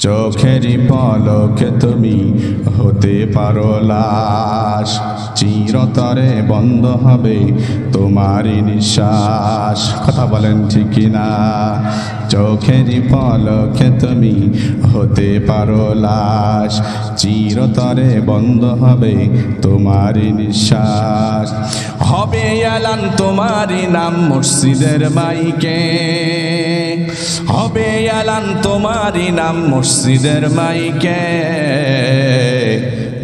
চোখেরই পলকে তুমি হতে পারো লাশ, চিরতরে বন্ধ হবে তোমারই নিঃশ্বাস। কথা বলেন ঠিক কিনা? চোখেরই পলকে তুমি হতে পারো লাশ, চিরতরে বন্ধ হবে তোমারই নিঃশ্বাস। হবে এলান তোমারই নাম মসজিদের মাইকে, হবে এলান তোমারই নাম মসজিদের মাইকে।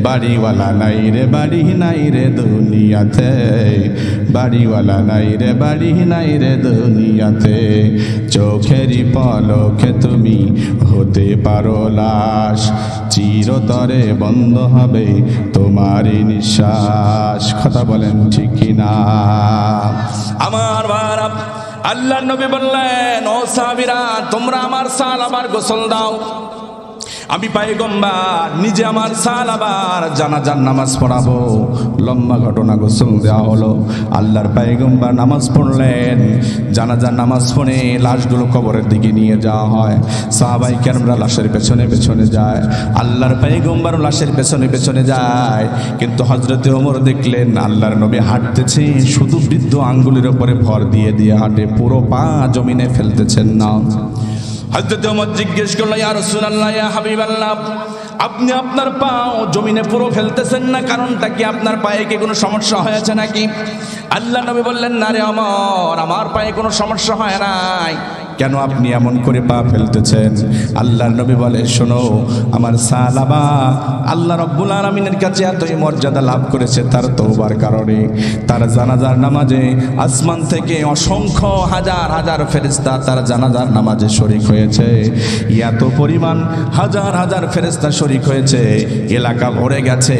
বাড়িওয়ালা নাই রে বাড়ি নাই রে দুনিয়াতে, বাড়িওয়ালা নাই রে বাড়ি নাই রে দুনিয়াতে। চোখেরই পলকে তুমি হতে পারো লাশ, চিরতরে বন্ধ হবে তোমারই নিঃশ্বাস। কথা বলেন ঠিক কিনা? আমার বাবা আল্লাহর নবী বললেন, ও সাহাবীরা তোমরা আমার সাহাবার গোসল দাও। আমি পয়গম্বর নিজে আমার সাহাবার জানাজার নামাজ পড়াবো। লম্বা ঘটনা, গোসল দেওয়া হলো, আল্লাহর পয়গম্বর নামাজ পড়লেন। জানাজার নামাজ পড়ে লাশগুলো কবরের দিকে নিয়ে যাওয়া হয়। সাহাবাই কেরামরা লাশের পেছনে পেছনে যায়, আল্লাহর পয়গম্বর লাশের পেছনে পেছনে যায়। কিন্তু হযরতে ওমর দেখলেন আল্লাহর নবী হাঁটতেছে, শুধু বৃদ্ধ আঙ্গুলের উপরে ভর দিয়ে দিয়ে হাঁটে, পুরো পা জমিনে ফেলতেছেন না। হযরত ওমর জিজ্ঞেস করলো, ইয়া রাসূলুল্লাহ, ইয়া হাবিবাল্লাহ, আপনি আপনার পা জমিনে পুরো ফেলতেছেন না, কারণটা কি? আপনার পায়ে কি কোনো সমস্যা হয়েছে নাকি? আল্লাহ নবী বললেন, না রে ওমর, আমার পায়ে কোনো সমস্যা হয় নাই। কেন আপনি এমন করে পা ফেলতেছেন? আল্লাহর নবী বলে, শোনো, আমার সাহাবা আল্লাহ রাব্বুল আলামিনের কাছে এতই মর্যাদা লাভ করেছে তার তওবার কারণে। তার জানাজার নামাজে আসমান থেকে অসংখ্য হাজার হাজার ফেরেশতা তার জানাজার নামাজে শরীক হয়েছে। এত পরিমাণ হাজার হাজার ফেরেশতা শরীক হয়েছে, এলাকা ভরে গেছে।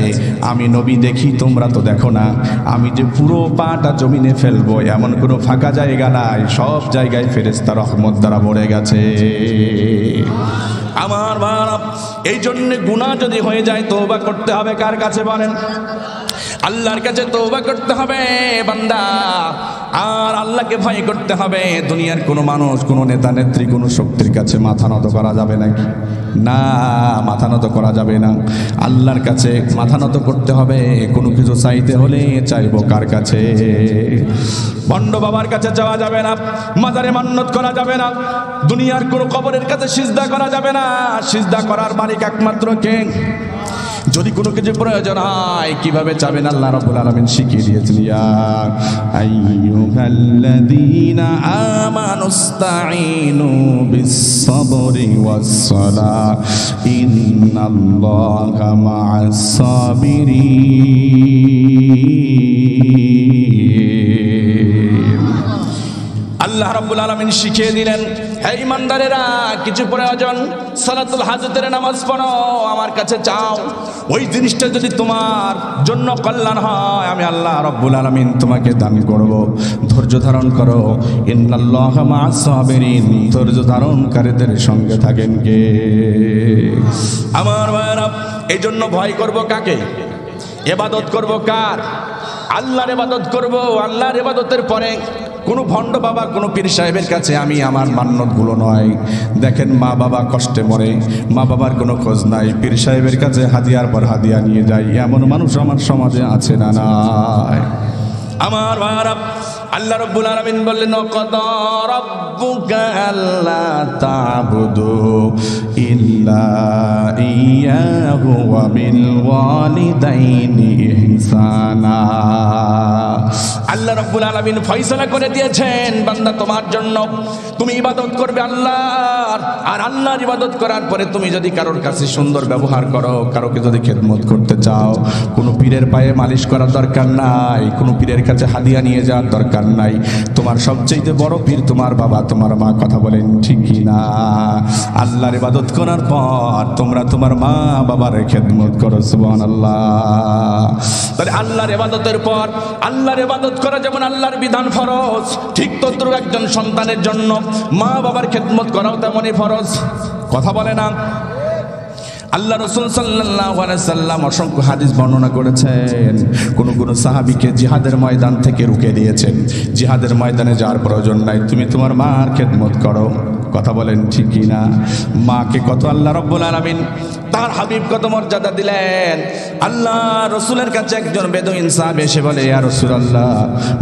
আমি নবী দেখি, তোমরা তো দেখো না। আমি যে পুরো পাটা জমিনে ফেলবো এমন কোনো ফাঁকা জায়গা নাই, সব জায়গায় ফেরেশতা রহমত দ্বারা ভরে গেছে। আমার বাপ, এই জন্য গুনাহ যদি হয়ে যায় তওবা করতে হবে। কার কাছে বলেন? আল্লাহর কাছে তওবা করতে হবে বান্দা, আর আল্লাহকে ভয় করতে হবে। দুনিয়ার কোনো মানুষ, কোনো নেতা নেত্রী, কোনো শক্তির কাছে মাথা নত করা যাবে নাকি? না, মাথা নত করা যাবে না। আল্লাহর কাছে মাথা নত করতে হবে। কোনো কিছু চাইতে হলে চাইবো কার কাছে? ভণ্ড বাবার কাছে যাওয়া যাবে না, মাজারে মান্নত করা যাবে না, দুনিয়ার কোনো কবরের কাছে সিজদা করা যাবে না। সিজদা করার মালিক একমাত্র কে? যদি কোনো কিছু প্রয়োজন হয় কিভাবে চাবেন আল্লাহ রাব্বুল আলামিন শিখিয়ে দিয়েছেন, ইয়া আইয়ুহাল্লাযীনা আমানুস্তাঈনু বিস-সাবরি ওয়াস-সালাহ ইন্নাল্লাহা মা'আস-সাবিরিন। আল্লাহ রাব্বুল আলামিন শিখিয়ে দিলেন, হে ঈমানদারেরা, কিছু প্রয়োজন, সালাতুল হাজতের নামাজ পড়ো, আমার কাছে চাও। ওই জিনিসটা যদি তোমার জন্য কল্যাণ হয়, আমি আল্লাহ রাব্বুল আলামিন তোমাকে দান করব। ধৈর্য ধারণ করো, ইন্নাল্লাহা মা'আস-সাবিরিন। ধৈর্য ধারণকারীদের সঙ্গে থাকেন কে? আমার ভাইরা, এই জন্য ভয় করব কাকে? ইবাদত করব কার? আল্লাহর ইবাদত করব। আল্লাহর ইবাদতের পরে কোনো ভণ্ড বাবা, কোনো পীর সাহেবের কাছে আমি আমার মান্যতগুলো নয়। দেখেন, মা বাবা কষ্টে মরে, মা বাবার কোনো খোঁজ নাই, পীর সাহেবের কাছে হাদিয়ার পর হাদিয়া নিয়ে যাই, এমন মানুষ আমার সমাজে আছে না? নাই। আমার ভাইরা, আল্লাহ রাব্বুল আলামিন বললেন, ওয়াকাদা রাব্বুকা আল্লা তা'বুদু ইল্লা ইয়্যাহু ওয়া বিল ওয়ালিদাইনি ইহসানা। আল্লাহ রাব্বুল আলামিন ফয়সালা করে দিয়েছেন, বান্দা তোমার জন্য তুমি ইবাদত করবে আল্লাহর, আর আল্লাহর ইবাদত করার পরে তুমি যদি কারোর কাছে সুন্দর ব্যবহার করো, কারোকে যদি খেদমত করতে চাও, কোনো পীরের পায়ে মালিশ করার দরকার নাই, কোনো পীরের কাছে হাদিয়া নিয়ে যাওয়ার দরকার নাই। তোমার সবচেয়ে বড় পীর তোমার বাবা, তোমার মা। কথা বলেন ঠিক কি না? আল্লাহর ইবাদত করার পর তোমরা তোমার মা বাবার খেদমত করো। সুবহানাল্লাহ। তাহলে আল্লাহর ইবাদতের পর আল্লাহর ইবাদত করা যেমন আল্লাহর বিধান ফরজ, ঠিক তদ্রুপ একজন সন্তানের জন্য মা বাবার খেদমত করাও তেমনই ফরজ। কথা বলে না? আল্লাহ রাসূল সাল্লাল্লাহু আলাইহি সাল্লাম অসংখ্য হাদিস বর্ণনা করেছেন। কোন কোন সাহাবীকে জিহাদের ময়দান থেকে রুখে দিয়েছেন, জিহাদের ময়দানে যাওয়ার প্রয়োজন নাই, তুমি তোমার মার খেদমত করো। কথা বলেন ঠিক কি না? মাকে কত আল্লাহ রাব্বুল আলামিন তার হাবিব কত মর্যাদা দিলেন। আল্লাহ রসুলের কাছে একজন বেদুইন সাহাবী এসে বলে, ইয়া রাসূলুল্লাহ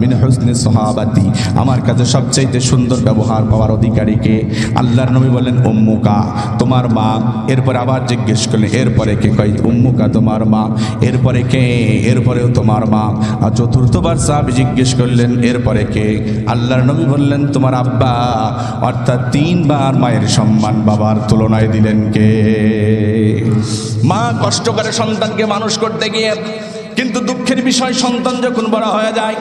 মিন হুসনি সাহাবাতি, আমার কাছে সবচেয়ে সুন্দর ব্যবহার পাওয়ার অধিকারী কে? আল্লাহর নবী বলেন উম্মুকা, তোমার মা। এরপরে আবার জিজ্ঞেস করলেন এরপরে কে? কই উম্মুকা তোমার মা। এরপরে কে? এরপরেও তোমার মা। আর চতুর্থবার সাহাবী জিজ্ঞেস করলেন এরপরে কে? আল্লাহর নবী বললেন তোমার আব্বা। অর্থাৎ 3 বার মায়ের সম্মান বাবার তুলনায় দিলেন কে? মা কষ্ট করে সন্তানকে মানুষ করতে গিয়ে, কিন্তু দুঃখের বিষয় সন্তান যখন বড় হয়ে যায়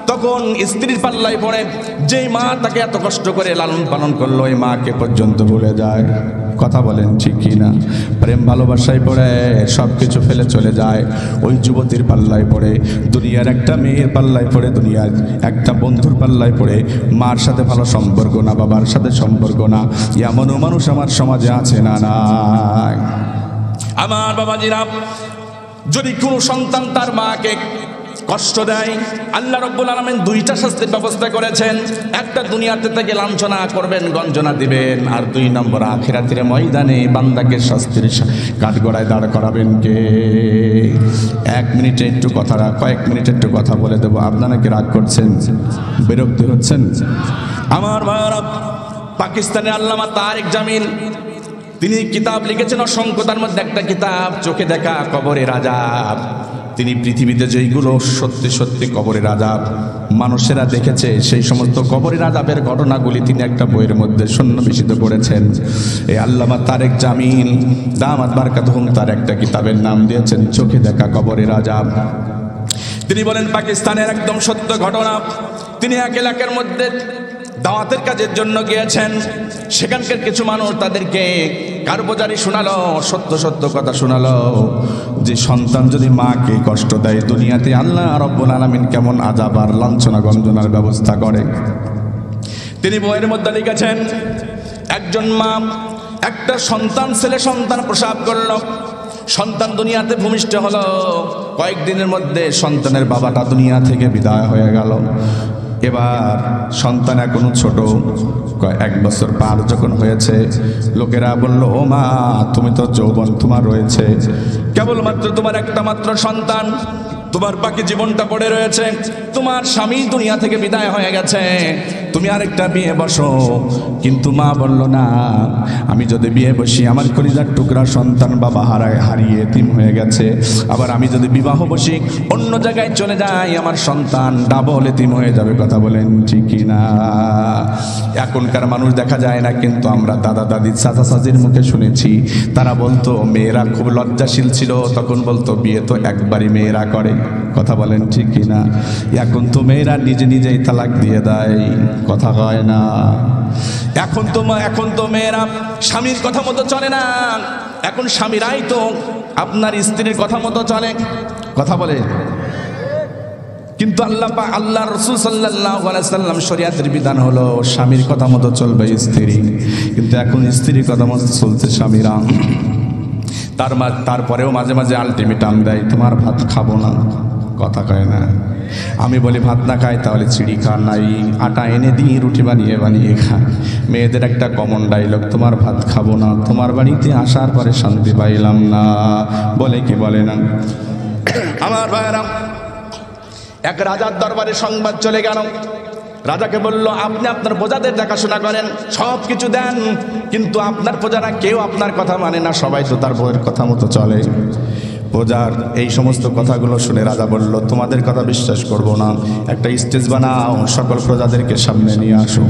তখন স্ত্রীর পাল্লায় পড়ে। যেই মা তাকে এত কষ্ট করে লালন পালন করলো, ওই মাকে পর্যন্ত ভুলে যায়। কথা বলেন ঠিক কি না? প্রেম ভালোবাসায় পড়ে সব কিছু ফেলে চলে যায়। ওই যুবতীর পাল্লায় পড়ে, দুনিয়ার একটা মেয়ের পাল্লায় পড়ে, দুনিয়ার একটা বন্ধুর পাল্লায় পড়ে। মার সাথে ভালো সম্পর্ক না, বাবার সাথে সম্পর্ক না, এমনও মানুষ আমার সমাজে আছে না নাই? আমার বাবাজিরা, যদি কোনো সন্তান তার মাকে কষ্ট দেয়, আল্লাহ রাব্বুল আলামিন 2টা শাস্তির ব্যবস্থা করেছেন। একটা দুনিয়াতে থেকে লাঞ্ছনা করবেন, গঞ্জনা দিবেন, আর 2 নম্বর আখিরাতের ময়দানে বান্দাকে শাস্তির কাঠগড়ায় দাঁড় করাবেন কে? 1 মিনিটে একটু কথা, কয়েক মিনিট একটু কথা বলে দেবো। আপনারা কি রাগ করছেন? বিরক্তি হচ্ছেন? আমার ভাইরা, পাকিস্তানের আল্লামা তারেক জামিল তিনি কিতাব লিখেছেন অসংখ্য, তার মধ্যে একটা কিতাব চোখে দেখা কবরের আযাব। তিনি পৃথিবীতে যেইগুলো সত্যি সত্যি কবরের আযাব মানুষেরা দেখেছে, সেই সমস্ত কবরের আযাবের ঘটনাগুলি তিনি একটা বইয়ের মধ্যে সন্নিবেশিত করেছেন। এই আল্লামা তারেক জামিল দামাত বারকাতুহুম তার একটা কিতাবের নাম দিয়েছেন চোখে দেখা কবরের আযাব। তিনি বলেন পাকিস্তানের একদম সত্য ঘটনা। তিনি এক এলাকার মধ্যে দাওয়াতের কাজের জন্য গিয়েছেন। সেখানকার কিছু মানুষ তাদেরকে কারবাজারি শোনালো, সত্য সত্য কথা শোনালো যে সন্তান যদি মাকে কষ্ট দেয় দুনিয়াতে আল্লাহ রাব্বুল আলামিন কেমন আযাব আর লাঞ্ছনা গঞ্জনার ব্যবস্থা করে। তিনি বইয়ের মধ্যে লিখেছেন, একজন মা একটা সন্তান, ছেলে সন্তান প্রসব করল। সন্তান দুনিয়াতে ভূমিষ্ঠ হলো। কয়েকদিনের মধ্যে সন্তানের বাবাটা দুনিয়া থেকে বিদায় হয়ে গেল। এবার সন্তান এখনো ছোট, 1 বছর পার যখন হয়েছে, লোকেরা বলল ও মা তুমি তো যৌবন তোমার রয়েছে, কেবলমাত্র তোমার একটা মাত্র সন্তান, তোমার বাকি জীবনটা পড়ে রয়েছে, তোমার স্বামী দুনিয়া থেকে বিদায় হয়ে গেছে, তুমি আরেকটা বিয়ে বসো। কিন্তু মা বলল না, আমি যদি বিয়ে বসি আমার কলিজার টুকরা সন্তান বাবা হারিয়ে এতিম হয়ে গেছে, আবার আমি যদি বিবাহ বসি অন্য জায়গায় চলে যাই আমার সন্তান ডাবল এতিম হয়ে যাবে। কথা বলেন ঠিক না? এখনকার মানুষ দেখা যায় না, কিন্তু আমরা দাদা দাদি চাচা চাচির মুখে শুনেছি, তারা বলতো মেয়েরা খুব লজ্জাশীল ছিল, তখন বলতো বিয়ে তো একবারই মেয়েরা করে। কথা বলেন ঠিক কিনা? এখন তো মেয়েরা নিজে নিজেই তালাক দিয়ে দেয়, কথা হয় না। এখন তো মেয়েরা স্বামীর কথা মতো চলে না, এখন স্বামীরাই তো আপনার স্ত্রীর কথা মতো চলে। কথা বলে। কিন্তু আল্লাহ রাসূল সাল্লাল্লাহু আলাইহি সাল্লাম শরীয়তের বিধান হলো স্বামীর কথা মতো চলবে স্ত্রী, কিন্তু এখন স্ত্রীর কথা মতো চলছে স্বামীরা। তারপরেও মাঝে মাঝে আলটিমেটাম দেয়, তোমার ভাত খাবো না। কথা কয় না? আমি বলি ভাত না খাই তাহলে চিড়ি খা, নাই আটা এনে দিই রুটি বানিয়ে বানিয়ে খা। মেয়েদের একটা কমন ডায়লগ, তোমার ভাত খাবো না। তোমার বাড়িতে আসার পরে শান্তি পাইলাম না, বলে কি বলে না? আমার ভাইয়েরা, এক রাজার দরবারে সংবাদ চলে গেল। রাজাকে বলল, আপনি আপনার প্রজাদের দেখাশোনা করেন, সব কিছু দেন, কিন্তু আপনার প্রজারা কেউ আপনার কথা মানে না, সবাই তো তার বউয়ের কথা মতো চলে। প্রজার এই সমস্ত কথাগুলো শুনে রাজা বলল, তোমাদের কথা বিশ্বাস করব না, একটা স্টেজ বানাও, সকল প্রজাদেরকে সামনে নিয়ে আসো,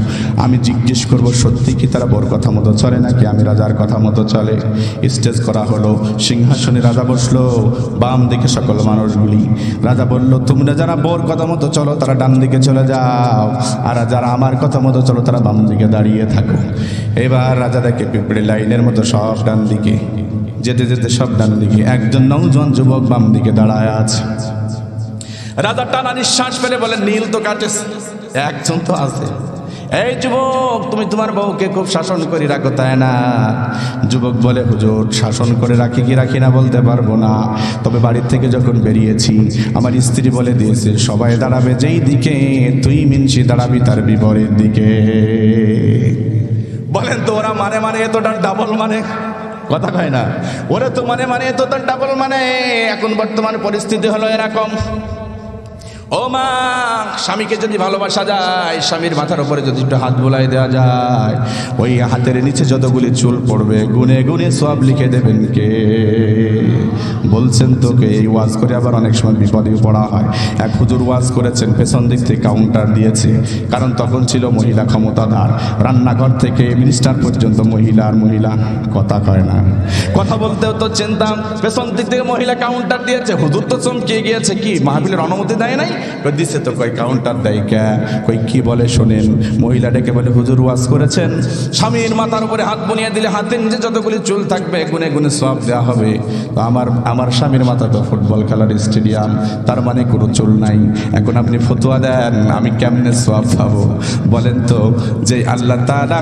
আমি জিজ্ঞেস করব সত্যি কি তারা বউর কথা মতো চলে নাকি আমি রাজার কথা মতো চলে। স্টেজ করা হলো, সিংহাসনে রাজা বসলো, বাম দিকে সকল মানুষগুলি। রাজা বলল, তোমরা যারা বউর কথা মতো চলো তারা ডান দিকে চলে যাও, আর যারা আমার কথা মতো চলো তারা বাম দিকে দাঁড়িয়ে থাকো। এবার রাজা দেখে পিঁপড়ে লাইনের মতো সব ডান দিকে, যেতে যেতে সব ডান দিকে, একজন নওজোয়ান যুবক বাম দিকে দাঁড়ায় আছে। রাজা টানা নিঃশ্বাস ফেলে বলে, নীল তো কাটেছে, একজন তো আছে। এই যুবক, তুমি তোমার বউকে খুব শাসন করে রাখো তাই না? যুবক বলে, হুজুর শাসন করে রাখি কি রাখি না বলতে পারবো না, তবে বাড়ির থেকে যখন বেরিয়েছি আমার স্ত্রী বলে দিয়েছে সবাই দাঁড়াবে যেই দিকে, তুই মিনসি দাঁড়াবি তার বিপরীত দিকে। বলেন তো ওরা মানে এতটা ডাবল মানে, কথা কয় না, ওরা তো মানে এতটা ডাবল মানে। এখন বর্তমান পরিস্থিতি হলো এরকম, ও মা, স্বামীকে যদি ভালোবাসা যায়, স্বামীর মাথার উপরে যদি একটু হাত বুলাই দেওয়া যায়, ওই হাতের নিচে যতগুলি চুল পড়বে গুনে গুনে সব লিখে দেবেন কে? বলছেন তোকে। এই ওয়াজ করে আবার অনেক সময় বিপদে পড়া হয়। এক হুজুর ওয়াজ করেছেন, পেছন দিক থেকে কাউন্টার দিয়েছে, কারণ তখন ছিল মহিলা ক্ষমতাধার, রান্নাঘর থেকে মিনিস্টার পর্যন্ত মহিলা। কথা কয় না, কথা বলতেও তো চিন্তা, পেছন দিক থেকে মহিলা কাউন্টার দিয়েছে। হুজুর তো চমকে গিয়েছে, কি মাহফিলের অনুমতি দেয় নাই? দিছে তো, কয় কাউন্টার দেয় কে? কই কি বলে শোনেন। মহিলা ডেকে বলে, হুজুর ওয়াজ করেছেন স্বামীর মাথার উপরে হাত বুনিয়ে দিলে হাতের নিচে যতগুলি চুল থাকবে গুনে গুনে সব দেওয়া হবে। তো আমার স্বামীর মাথা তো ফুটবল খেলার স্টেডিয়াম, তার মানে কোনো চুল নাই। এখন আপনি ফতোয়া দেন, আমি কেমনে সওয়াব পাবো? বলেন তো, যে আল্লাহ তাআলা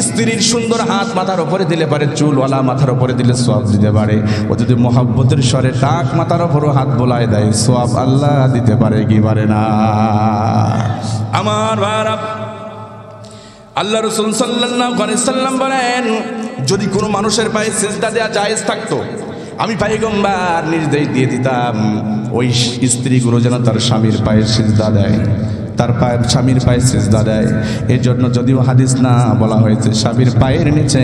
স্ত্রীর সুন্দর হাত মাথার উপরে দিলে পারে, চুলওয়ালা মাথার উপরে দিলে সওয়াব দিতে পারে। ও যদি মহব্বতের স্বরে টাক মাথার উপরও হাত বোলায় দেয়, সওয়াব আল্লাহ দিতে পারে কি পারে না? আমার ভাইরা, আল্লাহ রাসূল সাল্লাল্লাহু আলাইহি সাল্লাম বলেন, যদি কোনো মানুষের পায়ে সিজদা দেওয়া জায়েজ থাকতো, আমি পয়গম্বর নির্দেশ দিয়ে দিতাম ওই স্ত্রীগুলো যেন তার স্বামীর পায়ে সিজদা দেয়, তার স্বামীর পায়ে সিজদা দেয়। এর জন্য যদিও হাদিস না বলা হয়েছে, স্বামীর পায়ের নিচে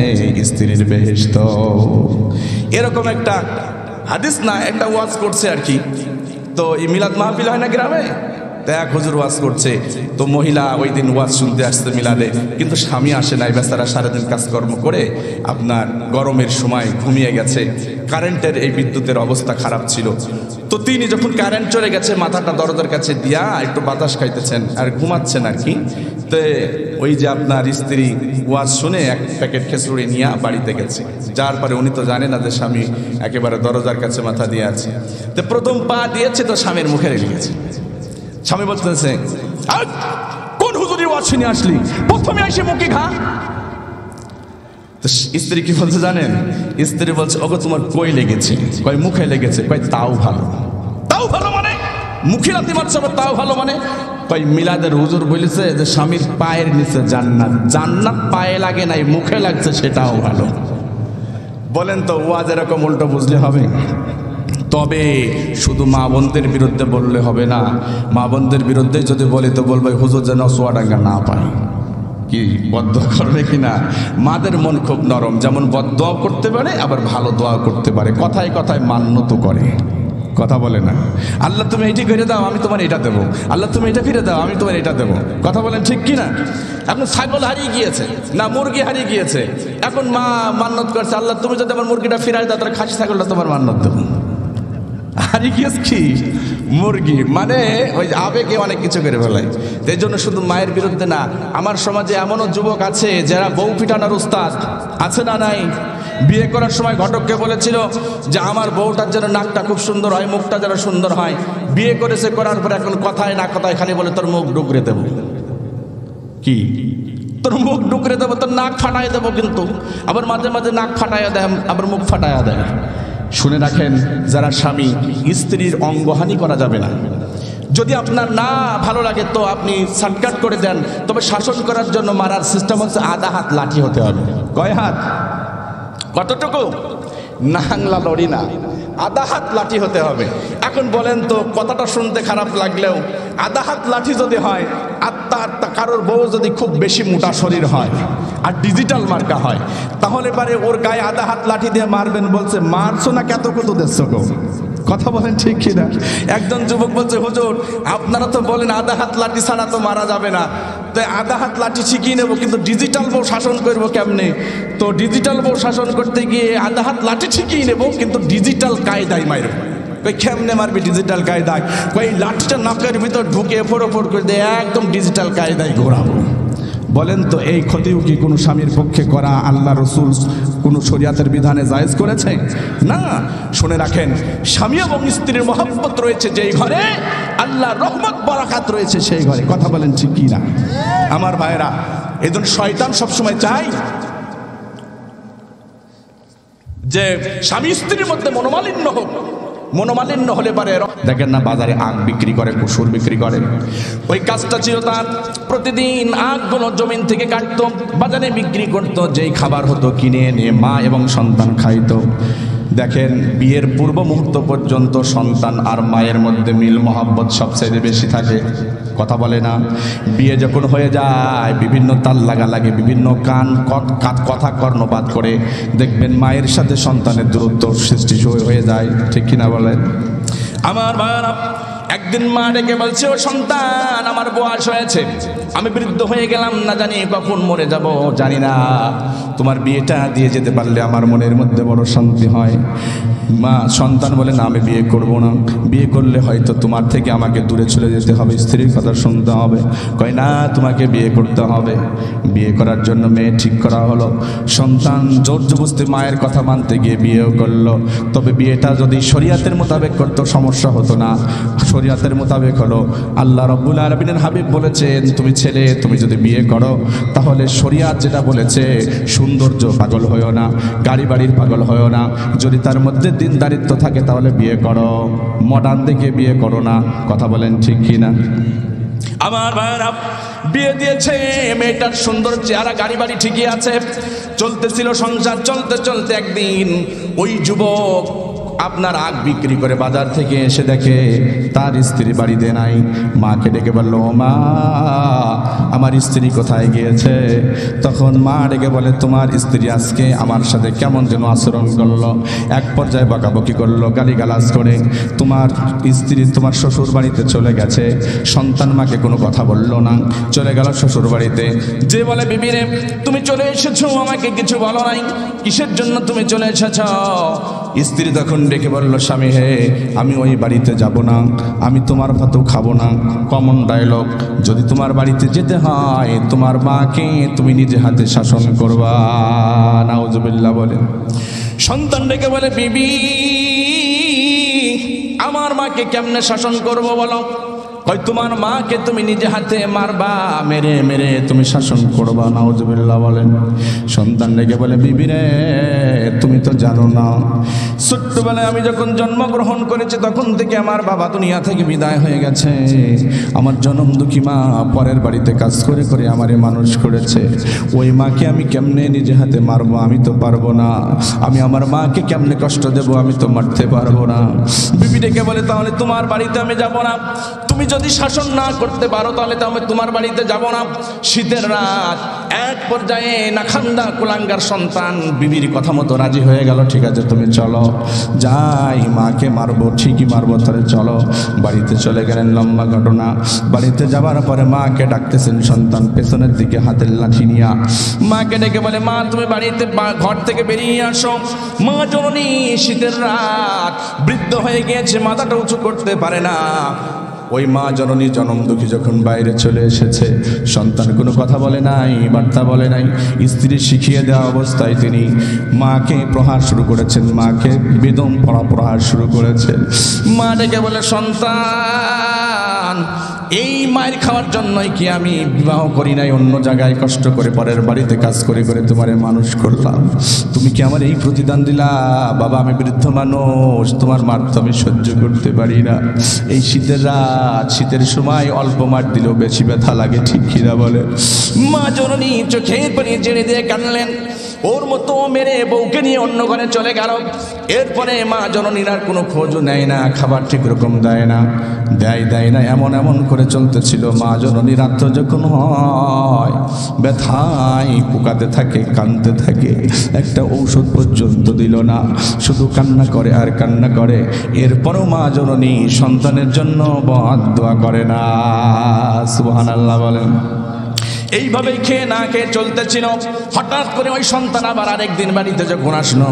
স্ত্রীর বেহেশত, এরকম একটা হাদিস না, একটা ওয়াজ করছে আর কি। তো এই মিলাদ মাহফিল হয় না গ্রামে, এক হুজুর ওয়াজ করছে, তো মহিলা ওই দিন ওয়াজ শুনতে আসছে মিলাদে, কিন্তু স্বামী আসে নাই, বেচারা সারাদিন কাজকর্ম করে আপনার গরমের সময় ঘুমিয়ে গেছে। কারেন্টের এই বিদ্যুতের অবস্থা খারাপ ছিল, তো তিনি যখন কারেন্ট চলে গেছে মাথাটা দরজার কাছে দিয়া একটু বাতাস খাইতেছেন আর ঘুমাচ্ছেন আর কি। তো ওই যে আপনার স্ত্রী ওয়াজ শুনে এক প্যাকেট খেচুড়ি নিয়ে বাড়িতে গেছে, যার পরে উনি তো জানে না যে স্বামী একেবারে দরজার কাছে মাথা দিয়ে আছে। তো প্রথম পা দিয়েছে তো স্বামীর মুখে লেগে গেছে। স্বামী বলতেছে, কোন হুজুরের ওয়াজ শুনে আসলি, প্রথমে এসে মুখে ঘা। তো স্ত্রী কি বলছে জানেন? স্ত্রী বলছে, ওগো তোমার কই লেগেছে? কয় মুখে লেগেছে। কয় তাও ভালো। তাও ভালো মানে? মুখে লাথি মারছে, তাও ভালো মানে? কয় মিলাদের হুজুর বলেছে যে স্বামীর পায়ের নিচে জান্নাত, জান্নাত পায়ে লাগে নাই, মুখে লাগছে, সেটাও ভালো। বলেন তো, ওয়াজ এরকম উল্টো বুঝলে হবে? তবে শুধু মা বোনদের বিরুদ্ধে বললে হবে না, মা বোনদের বিরুদ্ধে যদি বলি তো বলবে হুজুর যেন চুয়াডাঙ্গা না পায়। কি বদদোয়া করবে কিনা? মাদের মন খুব নরম, যেমন বদদোয়া করতে পারে আবার ভালো দোয়া করতে পারে, কথায় কথায় মান্যত করে, কথা বলে না। আল্লাহ তুমি এটি ফিরে দাও, আমি তোমার এটা দেবো, আল্লাহ তুমি এটা ফিরে দাও, আমি তোমার এটা দেবো, কথা বলেন ঠিক কিনা? এখন ছাগল হারিয়ে গিয়েছে না মুরগি হারিয়ে গিয়েছে, এখন মা মান্যত করছে, আল্লাহ তুমি যদি আমার মুরগিটা ফিরাই দাও, তাহলে খাসি ছাগলটা তোমার মান্যত দেবো। হারিয়ে গিয়েছে কি মুরগি, মানে ওই আবেগে অনেক কিছু করে ফেলায়। এই জন্য শুধু মায়ের বিরুদ্ধে না, আমার সমাজে এমনও যুবক আছে যারা বউ পিটানোর উস্তাদ, আছে না নাই? বিয়ে করার সময় ঘটককে বলেছিল যে আমার বউটার যেন নাকটা খুব সুন্দর হয়, মুখটা যেন সুন্দর হয়। বিয়ে করেছে, করার পরে এখন কথায় না কথায় খালি বলে তোর মুখ ডুকরে দেবো। কি তোর মুখ ডুকরে দেবো, তোর নাক ফাটাই দেবো, কিন্তু আবার মাঝে মাঝে নাক ফাটাইয়া দেয়, আবার মুখ ফাটাইয়া দেয়। শুনে রাখেন, যারা স্বামী, স্ত্রীর অঙ্গহানি করা যাবে না। যদি আপনার না ভালো লাগে তো আপনি সাটকাট করে দেন, তবে শাসন করার জন্য মারার সিস্টেম হচ্ছে আধা হাত লাঠি হতে হবে। কয় হাত? কতটুকু? নাংলা লড়ি না, আধা হাত লাঠি হতে হবে। এখন বলেন তো, কথাটা শুনতে খারাপ লাগলেও আধা হাত লাঠি যদি হয়, আত্মা কারোর বউ যদি খুব বেশি মোটা শরীর হয় আর ডিজিটাল মার্কা হয়, তাহলে পারে ওর গায়ে আধা হাত লাঠি দিয়ে মারবেন। বলছে মারছো না কত কত দেখছো গো, কথা বলেন ঠিক কিনা? একজন যুবক বলছে, হুজুর আপনারা তো বলেন আধা হাত লাঠি ছাড়া তো মারা যাবে না, তাই আধা হাত লাঠি শিখিয়ে নেবো, কিন্তু ডিজিটাল বউ শাসন করবো কেমনে? তো ডিজিটাল বউ শাসন করতে গিয়ে আধা হাত লাঠি শিখিয়ে নেবো, কিন্তু ডিজিটাল কায়দায় মারবো। কই কেমনে মারবি ডিজিটাল কায়দায়? কই লাঠিটা নাকের ভিতর ঢুকে ফোড় করে দিয়ে একদম ডিজিটাল কায়দায় ঘোরাবো। বলেন তো, এই ক্ষতিও কি কোনো স্বামীর পক্ষে করা আল্লাহ রসুল কোনো শরিয়াতের বিধানে জায়েজ করেছে? না। শুনে রাখেন, স্বামী এবং স্ত্রীর মহব্বত রয়েছে যেই ঘরে, আল্লাহর রহমত বরাকাত রয়েছে সেই ঘরে, কথা বলেন ঠিক কি না? আমার ভাইরা, এই জন্য শয়তান সবসময় চায় যে স্বামী স্ত্রীর মধ্যে মনোমালিন্য হোক, মনোমালিন্য হলে পারে। দেখেন না বাজারে আখ বিক্রি করে, কুসুর বিক্রি করে, ওই কাজটা ছিল তার। প্রতিদিন আখগুলো জমিন থেকে কাটতো, বাজারে বিক্রি করতো, যেই খাবার হতো কিনে এনে মা এবং সন্তান খাইতো। দেখেন বিয়ের পূর্ব মুহূর্ত পর্যন্ত সন্তান আর মায়ের মধ্যে মিল মহাব্বত সবচেয়ে বেশি থাকে, কথা বলে না। বিয়ে যখন হয়ে যায় বিভিন্ন তাল লাগালাগি, বিভিন্ন কথা কর্ণপাত করে দেখবেন মায়ের সাথে সন্তানের দূরত্ব সৃষ্টি হয়ে যায়, ঠিক কিনা বলেন? আমার মায়েরা একদিন মা ডেকে বলছে, ও সন্তান, আমার বয়স হয়েছে, আমি বৃদ্ধ হয়ে গেলাম, না জানি কখন মরে যাব জানি না, তোমার বিয়েটা দিয়ে যেতে পারলে আমার মনের মধ্যে বড় শান্তি হয়। মা সন্তান বলে না, আমি বিয়ে করব না, বিয়ে করলে হয়তো তোমার থেকে আমাকে দূরে চলে যেতে হবে, স্ত্রীর কথা শুনতে হবে। কয় না, তোমাকে বিয়ে করতে হবে। বিয়ে করার জন্য মেয়ে ঠিক করা হলো। সন্তান জোর জবরদস্তি মায়ের কথা মানতে গিয়ে বিয়েও করলো। তবে বিয়েটা যদি শরিয়াতের মোতাবেক করতো সমস্যা হতো না। শরিয়াতের মোতাবেক হলো, আল্লাহ রাব্বুল আলামিনের হাবিব বলেছেন, তুমি ছেলে, তুমি যদি বিয়ে করো তাহলে শরিয়াত যেটা বলেছে, সৌন্দর্য পাগল হয়েও না, গাড়ি বাড়ির পাগল হয়েও না, যদি তার মধ্যে দিনদারিত্ব থাকে তাহলে বিয়ে করো, মডার্ন দেখে বিয়ে করো না, কথা বলেন ঠিক কিনা? আমার ভাইরা বিয়ে দিয়েছে, মেয়েটার সুন্দর চেহারা, গাড়ি বাড়ি ঠিকই আছে, চলতেছিল সংসার। চলতে চলতে একদিন ওই যুবক আপনার আখ বিক্রি করে বাজার থেকে এসে দেখে তার স্ত্রী বাড়িতে নাই। মাকে ডেকে বলল, ও মা, আমার স্ত্রী কোথায় গিয়েছে? তখন মা ডেকে বলে, তোমার স্ত্রী আজকে আমার সাথে কেমন যেন আচরণ করলো, এক পর্যায়ে বকাবকি করলো, গালিগালাজ করে। তোমার স্ত্রী তোমার শ্বশুর বাড়িতে চলে গেছে। সন্তান মাকে কোনো কথা বললো না, চলে গেল শ্বশুর বাড়িতে। যে বলে, বিবি রে, তুমি চলে এসেছো, আমাকে কিছু বলো নাই, কিসের জন্য তুমি চলে এসেছ? স্ত্রী তখন ডেকে বলল, স্বামী হে, আমি ওই বাড়িতে যাব না, আমি তোমার ভাতও খাবো না। কমন ডায়লগ, যদি তোমার বাড়িতে যেতে হয় তোমার মাকে তুমি নিজে হাতে শাসন করবা। নাউজুবিল্লাহ বলে। সন্তান ডেকে বলে, বিবি, আমার মাকে কেমনে শাসন করবো বলো? কই, তোমার মাকে তুমি নিজে হাতে মারবা, মেরে মেরে তুমি শাসন করবা। নাউজুবিল্লাহ বলেন। সন্তান ডেকে বলে, বিবি রে, তুমি তো জানো না, ছোট্টবেলায় আমি যখন জন্মগ্রহণ করেছি তখন থেকে আমার বাবা দুনিয়া থেকে বিদায় হয়ে গেছে। আমার জনম দুঃখী মা পরের বাড়িতে কাজ করে করে আমারে মানুষ করেছে। ওই মাকে আমি কেমনে নিজে হাতে মারবো? আমি তো পারবো না। আমি আমার মাকে কেমনে কষ্ট দেবো? আমি তো মারতে পারবো না। বিবি ডেকে বলে, তাহলে তোমার বাড়িতে আমি যাব না। তুমি যদি শাসন না করতে পারো তাহলে তো আমি তোমার বাড়িতে যাব না। শীতের রাত, এক পর্যায়ে নাখান্দা কুলাঙ্গার সন্তান বিবির কথা মতো রাজি হয়ে গেল। ঠিক আছে, তুমি চলো, যাই, মাকে মারবো, ঠিকই মারবো, তাহলে চলো। বাড়িতে চলে গেলেন। লম্বা ঘটনা। বাড়িতে যাবার পরে মাকে ডাকতেছেন সন্তান, পেছনের দিকে হাতের লাঠি নিয়া। মাকে ডেকে বলে, মা, তুমি বাড়িতে ঘর থেকে বেরিয়ে আসো। মা জননী, শীতের রাত, বৃদ্ধ হয়ে গিয়েছে, মাথাটা উঁচু করতে পারে না। ওই মা জননী জনম দুঃখী যখন বাইরে চলে এসেছে, সন্তান কোনো কথা বলে নাই, বার্তা বলে নাই। স্ত্রী শিখিয়ে দেওয়া অবস্থায় তিনি মাকে প্রহার শুরু করেছেন, মাকে বেদম প্রহার শুরু করেছেন। মা ডেকে বলে, সন্তান, এই মায়ের খাওয়ার জন্যই কি আমি বিবাহ করি নাই? অন্য জায়গায় কষ্ট করে পরের বাড়িতে কাজ করে করে তোমারে মানুষ করলাম। তুমি কি আমার এই প্রতিদান দিলা? বাবা, আমি বৃদ্ধ মানুষ, তোমার মার তো আমি সহ্য করতে পারি না। এই শীতের রাত, শীতের সময় অল্প মার দিলেও বেশি ব্যথা লাগে, ঠিক কিনা বলে? মা জননী চোখের পানি ছেড়ে দিয়ে কাঁদলেন। ওর মতো মেরে বউকে নিয়ে অন্য ঘরে চলে গেল। এরপরে মা জননীর আর কোনো খোঁজও নেয় না, খাবার ঠিক রকম দেয় না, দেয় না, এমন করে চলতেছিল। মা জননী রাত্র যখন হয়, ব্যথায় কুকাতে থাকে, কাঁদতে থাকে, একটা ঔষধ পর্যন্ত দিল না, শুধু কান্না করে আর কান্না করে। এরপরও মা জননী সন্তানের জন্য দোয়া করে না। সুবহানাল্লাহ বলেন। এইভাবেই খেয়ে না খেয়ে চলতেছিল। হঠাৎ করে ওই সন্তান আবার আরেকদিন বাড়িতে যখন আসলো,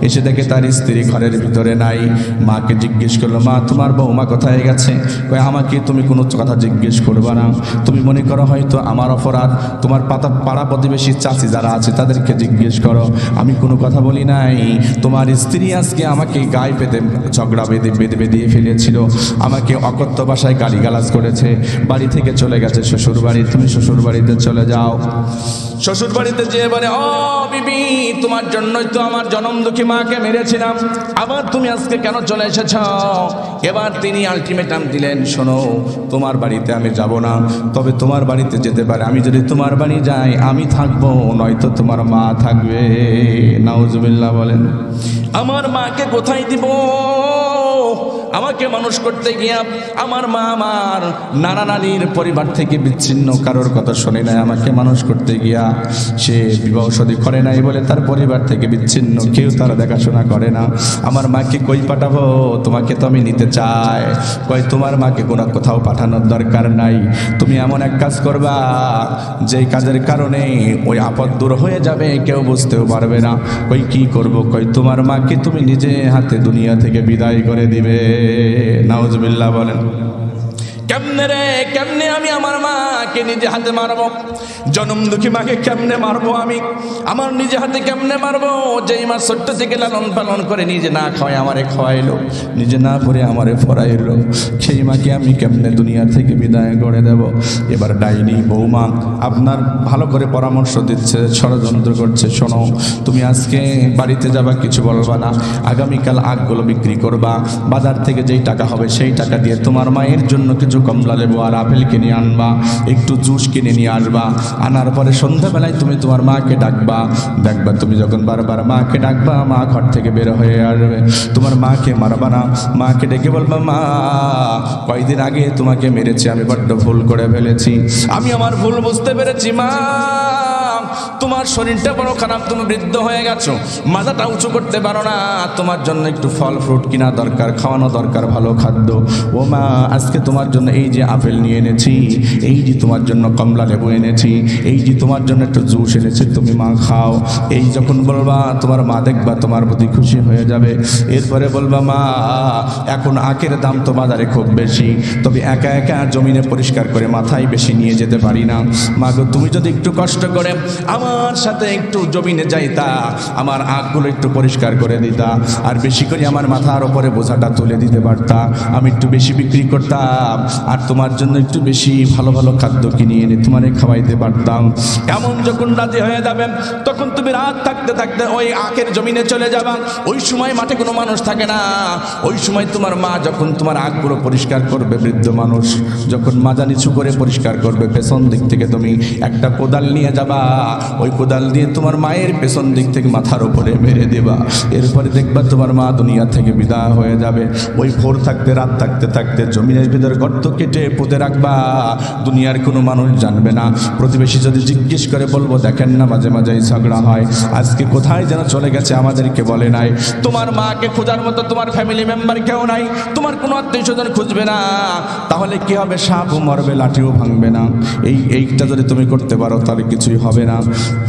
এসে দেখে তার স্ত্রী ঘরের ভিতরে নাই। মাকে জিজ্ঞেস করলো, মা, তোমার বৌমা কোথায় গেছে? কই, আমাকে তুমি কোনো কথা জিজ্ঞেস করবা না। তুমি মনে করো হয়তো আমার অপরাধ, তোমার পাড়া প্রতিবেশী চাচি যারা আছে তাদেরকে জিজ্ঞেস করো, আমি কোনো কথা বলি নাই। তোমার স্ত্রী আজকে আমাকে গায়ে পেতে ঝগড়া বেঁধে দিয়ে ফেলেছিল, আমাকে অকথ্য ভাষায় গালিগালাজ করেছে, বাড়ি থেকে চলে গেছে শ্বশুর বাড়ি। তুমি শ্বশুর বাড়িতে চলে যাও। শ্বশুর বাড়িতে যেয়ে বলে, ও বিবি, তোমার জন্যই তো আমার জনম দুঃখী মাকে মেরেছিলাম, আবার তুমি আজকে কেন চলে এসেছ? এবার তিনি আলটিমেটাম দিলেন, শোনো, তোমার বাড়িতে আমি যাব না, তবে তোমার বাড়িতে যেতে পারে। আমি যদি তোমার বাড়ি যাই আমি থাকবো, নয়তো তোমার মা থাকবে। নাউজুবিল্লাহ বলেন। আমার মাকে কোথায় দিব? আমাকে মানুষ করতে গিয়া আমার মা আমার নানা নানির পরিবার থেকে বিচ্ছিন্ন, কারোর কথা শোনে নাই। আমাকে মানুষ করতে গিয়া সে বিবাহ শাদী করে নাই বলে তার পরিবার থেকে বিচ্ছিন্ন, কেউ তার দেখাশোনা করে না। আমার মাকে কই পাঠাবো? তোমাকে তো আমি নিতে চাই। কই, তোমার মাকে কোনো কোথাও পাঠানোর দরকার নাই। তুমি এমন এক কাজ করবা যেই কাজের কারণে ওই আপদ দূর হয়ে যাবে, কেউ বুঝতেও পারবে না। কই, কি করব? কই, তোমার মাকে তুমি নিজে হাতে দুনিয়া থেকে বিদায় করে দিবে। নাউজুবিল্লাহ বলেন। কেমনে রে, কেমনে আমি আমার মাকে নিজে হাতে মারবো? জনম দুঃখী মাকে কেমনে মারবো আমি? আমার নিজে হাতে কেমনে মারবো? যেই মা ছোট্ট থেকে লালন পালন করে নিজে না খাওয়াই আমারে খাওয়াইলো, নিজে না পরে আমারে পড়াইলো, সেই মাকে আমি কেমনে দুনিয়া থেকে বিদায় করে দেব? এবার ডাইনি বৌমা আপনার ভালো করে পরামর্শ দিচ্ছে, ষড়যন্ত্র করছে। শোনো, তুমি আজকে বাড়িতে যাবা, কিছু বলবা না। আগামীকাল আগগুলো বিক্রি করবা, বাজার থেকে যেই টাকা হবে সেই টাকা দিয়ে তোমার মায়ের জন্য কিছু কমলা লেবু আর আপেল কিনে আনবা, একটু জুস কিনে নিয়ে আসবা। আনার পরে সন্ধ্যাবেলায় তুমি তোমার মাকে ডাকবা। দেখবা তুমি যখন বারবার মাকে ডাকবা, মা ঘর থেকে বের হয়ে আসবে। তোমার মাকে মারবা না, মাকে ডেকে বলবা, মা, কয়েকদিন আগে তোমাকে মেরেছি, আমি বড্ড ভুল করে ফেলেছি, আমি আমার ভুল বুঝতে পেরেছি। মা, তোমার শরীরটা বড় খারাপ, তুমি বৃদ্ধ হয়ে গেছো, মাথাটা উঁচু করতে পারো না, তোমার জন্য একটু ফল ফ্রুট কিনা দরকার, খাওয়ানো দরকার, ভালো খাদ্য। ও মা, আজকে তোমার জন্য এই যে আপেল নিয়ে এনেছি, এই যে তোমার জন্য কমলা লেবু এনেছি, এই যে তোমার জন্য একটু জুস এনেছি, তুমি মা খাও। এই যখন বলবা, তোমার মা দেখবা তোমার প্রতি খুশি হয়ে যাবে। এরপরে বলবা, মা, এখন আখের দাম তো বাজারে খুব বেশি, তবে একা একা জমিনে পরিষ্কার করে মাথায় বেশি নিয়ে যেতে পারি না। মা গো, তুমি যদি একটু কষ্ট করে আমার সাথে একটু জমিনে যাইতা, আমার আখগুলো একটু পরিষ্কার করে দিতা, আর বেশি করে আমার মাথার ওপরে বোঝাটা তুলে দিতে পারতা, আমি একটু বেশি বিক্রি করতাম, আর তোমার জন্য একটু বেশি ভালো ভালো খাদ্য কিনে এনে তোমারে খাওয়াইতে পারতাম। এমন যখন রাজি হয়ে যাবেন, তখন তুমি রাত থাকতে থাকতে ওই আখের জমিনে চলে যাবা। ওই সময় মাঠে কোনো মানুষ থাকে না। ওই সময় তোমার মা যখন তোমার আখগুলো পরিষ্কার করবে, বৃদ্ধ মানুষ যখন মাজা নিচু করে পরিষ্কার করবে, পেছন দিক থেকে তুমি একটা কোদাল নিয়ে যাবা। ওই কোদাল দিয়ে তোমার মায়ের পেছন দিক থেকে মাথার উপরে মেরে দেবা। এরপরে দেখবা তোমার মা দুনিয়া থেকে বিদায় হয়ে যাবে। ওই ভোর থাকতে রাত থাকতে থাকতে জমিনের ভিতরে গর্ত কেটে পুঁতে রাখবা, দুনিয়ার কোনো মানুষ জানবে না। প্রতিবেশী যদি জিজ্ঞেস করে, বলবো, দেখেন না মাঝে মাঝে ঝগড়া হয়, আজকে কোথায় যেন চলে গেছে, আমাদেরকে বলে নাই। তোমার মাকে খোঁজার মতো তোমার ফ্যামিলি মেম্বার কেউ নাই, তোমার কোনো আত্মীয় স্বজন খুঁজবে না। তাহলে কি হবে? সাপও মরবে, লাঠিও ভাঙবে না। এইটা যদি তুমি করতে পারো তাহলে কিছুই হবে না।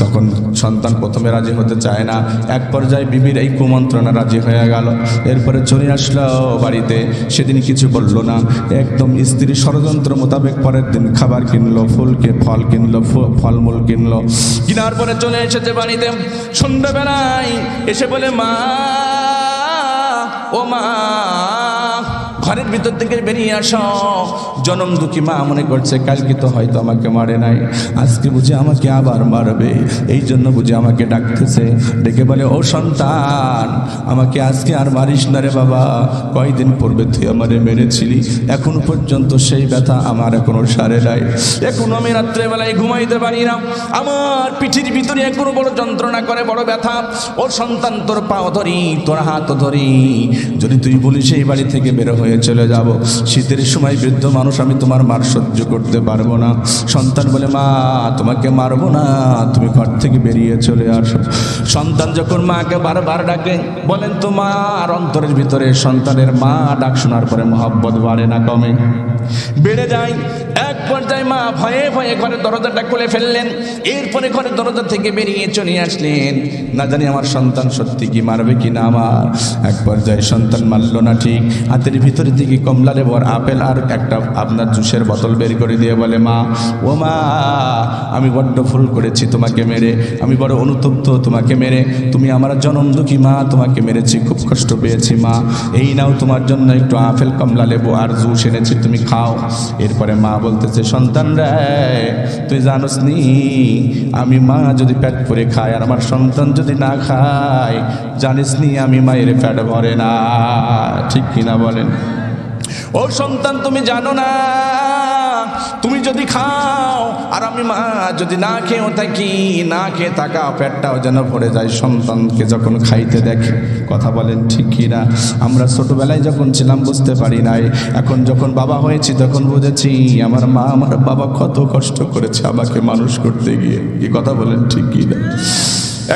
তখন সন্তান প্রথমে রাজি হতে চায় না, এক পর্যায়ে বিবির এই কুমন্ত্রণা রাজি হয়ে গেল। এরপরে চলে আসলো বাড়িতে, সেদিন কিছু বললো না, একদম স্ত্রী ষড়যন্ত্র মোতাবেক পরের দিন খাবার কিনলো, ফল কিনলো, ফলমূল কিনলো, কেনার পরে চলে এসেছে বাড়িতে। সন্ধ্যাবেলায় এসে বলে, মা, ও মা, ঘরের ভিতর থেকে বেরিয়ে আসো। জনম দুঃখী মা মনে করছে, কালকে তো হয়তো আমাকে মারে নাই, আজকে বুঝি আমাকে আবার মারবে, এই জন্য বুঝি আমাকে ডাকতেছে। ডেকে বলে, ও সন্তান, আমাকে আজকে আর মারিস না রে বাবা, কয়দিন পূর্বে তুই আমারে মেরেছিলি, এখনো পর্যন্ত সেই ব্যথা আমার এখনো সারে নাই। এখন আমি রাত্রেবেলায় ঘুমাইতে পারি না, আমার পিঠির ভিতরে এখনো বড় যন্ত্রণা করে, বড় ব্যথা। ও সন্তান, তোর পাও ধরি, তোর হাত ধরি, যদি তুই বলিস এই বাড়ি থেকে বের হয়ে চলে যাব, শীতের সময় বৃদ্ধ মানুষ, আমি তোমার মার সহ্য করতে পারবো না। সন্তান বলে, মা, তোমাকে মারবো না, তুমি ঘর থেকে বেরিয়ে চলে আসো। সন্তান যখন মাকে বারবার ডাকে, বলেন তো মার অন্তরের ভিতরে সন্তানের মা ডাক শোনার পরে মহব্বত বাড়ে না কমে? বেড়ে যায়। এক পর্যায়ে মা ভয়ে ভয়ে ঘরের দরজাটা খুলে ফেললেন। এরপরে ঘরের দরজা থেকে বেরিয়ে চলে আসলেন, না জানি আমার সন্তান সত্যি কি মারবে কিনা। আমার এক পর্যায়ে সন্তান মারল না ঠিক, হাতের ভিতরে থেকে কমলা লেবু আর আপেল আর একটা আপনার জুসের বোতল বের করে দিয়ে বলে, মা, ও মা, আমি বড্ড ভুল করেছি তোমাকে মেরে, আমি বড় অনুতপ্ত তোমাকে মেরে, তুমি আমার জনম দুঃখী মা, তোমাকে মেরেছি, খুব কষ্ট পেয়েছি মা, এই নাও তোমার জন্য একটু আপেল কমলা লেবু আর জুস এনেছি, তুমি খাও। এরপরে মা বলতেছে, বলছে, সন্তান রে তুই জানোস নি আমি মা যদি পেট ভরে খায় আর আমার সন্তান যদি না খায়, জানিস নি আমি মায়ের পেট ভরে না। ঠিক কিনা বলেন? ও সন্তান তুমি জানো না, তুমি যদি খাও আর আমি মা যদি না খেয়েও থাকি, না খেয়ে থাকা পেটটাও যেন ভরে যায় সন্তানকে যখন খাইতে দেখে। কথা বলেন ঠিক কি না? আমরা ছোটবেলায় যখন ছিলাম বুঝতে পারি নাই, এখন যখন বাবা হয়েছি তখন বুঝেছি আমার মা আমার বাবা কত কষ্ট করেছে আমাকে মানুষ করতে গিয়ে। কি কথা বলেন ঠিক কি না?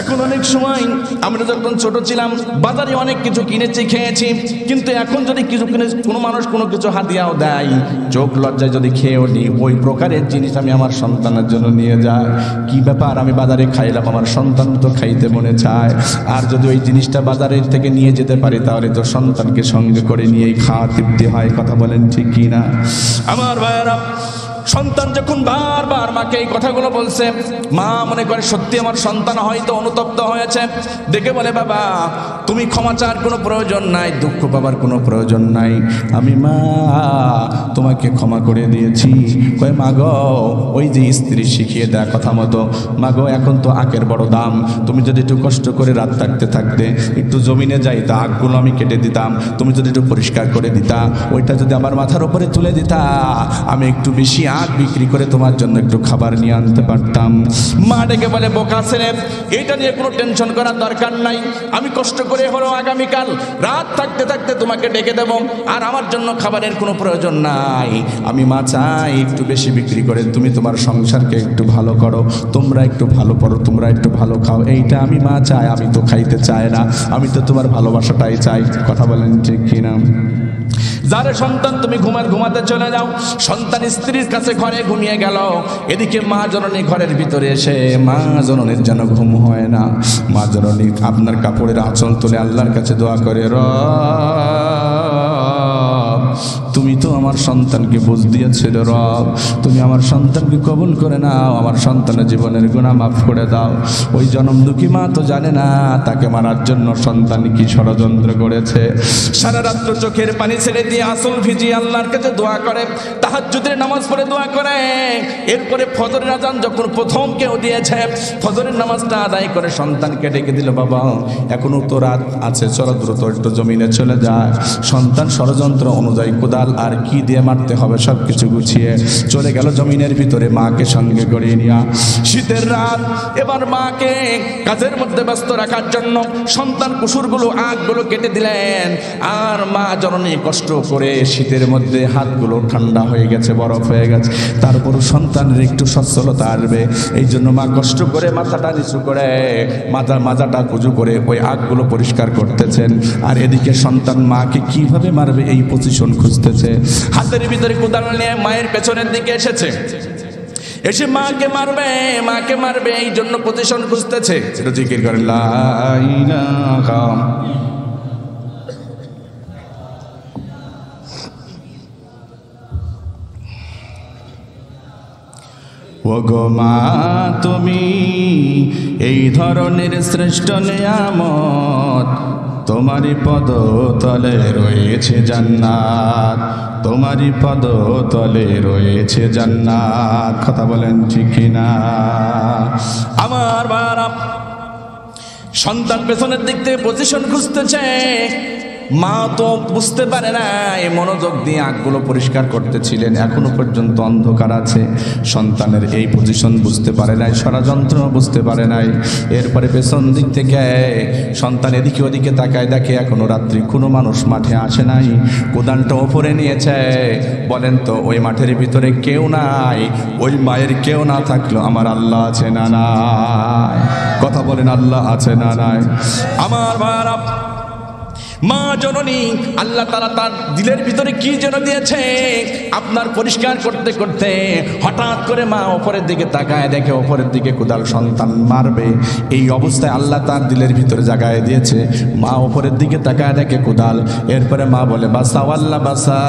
এখন অনেক সময় আমরা যখন ছোট ছিলাম বাজারে অনেক কিছু কিনেছি খেয়েছি, কিন্তু এখন যদি কিছু কিনে কোনো মানুষ কোনো কিছু হাদিয়াও দেয়, চোখ লজ্জায় যদি খেয়েও নিই, ওই প্রকারের জিনিস আমি আমার সন্তানের জন্য নিয়ে যাই। কি ব্যাপার, আমি বাজারে খাইলাম, আমার সন্তান তো খাইতে মনে চায়। আর যদি ওই জিনিসটা বাজারের থেকে নিয়ে যেতে পারি তাহলে তো সন্তানকে সঙ্গে করে নিয়েই খাওয়া তৃপ্তি হয়। কথা বলেন ঠিক কি না? আমার ভাইয়েরা, সন্তান যখন বারবার মাকে এই কথাগুলো বলছে, মা মনে করে সত্যি আমার সন্তান হয়তো অনুতপ্ত হয়েছে, দেখে বলে বাবা তুমি ক্ষমা চাওয়ার কোনো প্রয়োজন নাই, দুঃখ পাবার কোনো প্রয়োজন নাই, আমি মা তোমাকে ক্ষমা করে দিয়েছি। কয় মা গো, ওই যে স্ত্রী শিখিয়ে দেয় কথা মতো, মা গো এখন তো আখের বড় দাম, তুমি যদি একটু কষ্ট করে রাত থাকতে থাকতে একটু জমিনে যাইতা, আখগুলো আমি কেটে দিতাম, তুমি যদি একটু পরিষ্কার করে দিতা, ওইটা যদি আমার মাথার উপরে তুলে দিতা, আমি একটু বেশি আখ বিক্রি করে তোমার জন্য একটু খাবার নিয়ে আনতে পারতাম। মা ডেকে বলে বোকা ছেলে, এটা নিয়ে কোনো টেনশন করার দরকার নাই, আমি কষ্ট করে হলো আগামীকাল রাত থাকতে থাকতে তোমাকে ডেকে দেব, আর আমার জন্য খাবারের কোনো প্রয়োজন নাই। আমি মা চাই একটু বেশি বিক্রি করে তুমি তোমার সংসারকে একটু ভালো করো, তোমরা একটু ভালো পড়ো, তোমরা একটু ভালো খাও, এইটা আমি মা চাই, আমি তো খাইতে চাই না, আমি তো তোমার ভালোবাসাটাই চাই। কথা বলেন ঠিক কিনা? যারে সন্তান তুমি ঘুমাতে চলে যাও, সন্তান স্ত্রীর কাছে ঘরে ঘুমিয়ে গেল, এদিকে মা জননী ঘরের ভিতরে এসে, মা জননীর যেন ঘুম হয় না। মা জননী আপনার কাপড়ের আঁচল তুলে আল্লাহর কাছে দোয়া করে, রব তুমি তো আমার সন্তানকে বুঝ দিয়েছিল, রব তুমি আমার সন্তানকে কবুল করে নাও, আমার সন্তানের জীবনের গুনাহ মাফ করে দাও। ওই জনম দুঃখী মা তো জানে না তাকে মারার জন্য সন্তান কি ষড়যন্ত্র করেছে। সারা রাত্র চোখের পানি ছেড়ে দিয়ে আসল ভিজিয়ে আল্লাহর কাছে দোয়া করে, তাহাজ্জুদের নামাজ পড়ে দোয়া করে, এরপরে ফজরের আজান যখন প্রথম কেউ দিয়েছে, ফজরের নামাজটা আদায় করে সন্তানকে ডেকে দিল, বাবা এখনো তো রাত আছে, চলো দ্রুত একটু জমিনে চলে যায়। সন্তান ষড়যন্ত্র অনুযায়ী কোদাল আর কি দিয়ে মারতে হবে সব কিছু গুছিয়ে চলে গেল জমিনের ভিতরে মাকে সঙ্গে গড়িয়ে নিয়া। শীতের রাত, এবার মাকে কাজের মধ্যে ব্যস্ত রাখার জন্য সন্তান কুসুরগুলো আখগুলো কেটে দিলেন, আর মা জননী কষ্ট করে শীতের মধ্যে হাতগুলো ঠান্ডা হয়ে গেছে, বরফ হয়ে গেছে, তারপর সন্তানের একটু সচ্ছলতা আসবে, এই জন্য মা কষ্ট করে মাথাটা নিচু করে মাজাটা কুজু করে ওই আখগুলো পরিষ্কার করতেছেন, আর এদিকে সন্তান মাকে কিভাবে মারবে এই পজিশন খুঁজতেছে। হাতের ভিতরে কোদাল নিয়ে মায়ের পেছনের দিকে এসেছে, এসে মাকে মারবে এই জন্য পজিশন খুঁজতেছে। এটা জিকির করেন লা ইলাহা ওগো মা তুমি এই ধরনের শ্রেষ্ঠ নিয়ামত, তোমারই পদতলে রয়েছে জান্নাত, তোমারই পদতলে রয়েছে জান্নাত। কথা বলেন ঠিক কিনা? আমার বাবা সন্তান পেছনের দিক থেকে পজিশন খুঁজতেছে, মা তো বুঝতে পারে না, এই মনোযোগ দিয়ে আখগুলো পরিষ্কার করতেছিলেন, এখনো পর্যন্ত অন্ধকার আছে, সন্তানের এই পজিশন বুঝতে পারে নাই, ষড়যন্ত্র বুঝতে পারে নাই। এরপরে পেছন দিক থেকে সন্তান এদিকে ওদিকে তাকায়, দেখে এখনো রাত্রি, কোনো মানুষ মাঠে আসে নাই, কোদালটা ওপরে নিয়েছে। বলেন তো ওই মাঠের ভিতরে কেউ নাই, ওই মায়ের কেউ না থাকলেও আমার আল্লাহ আছে না নাই? কথা বলেন আল্লাহ আছে না নাই? আমার ভাইরা, মা জননী আল্লাহ তাআলা তার দিলের ভিতরে কি যেন দিয়েছে, আপনার পরিষ্কার করতে করতে হঠাৎ করে মা উপরের দিকে তাকায়, দেখে উপরের দিকে কোদাল সন্তান মারবে, এই অবস্থায় আল্লাহ তার দিলের ভিতরে জাগায় দিয়েছে। মা উপরের দিকে তাকায়, দেখে কোদাল, এরপরে মা বলে বাঁচাও আল্লাহ বাঁচাও,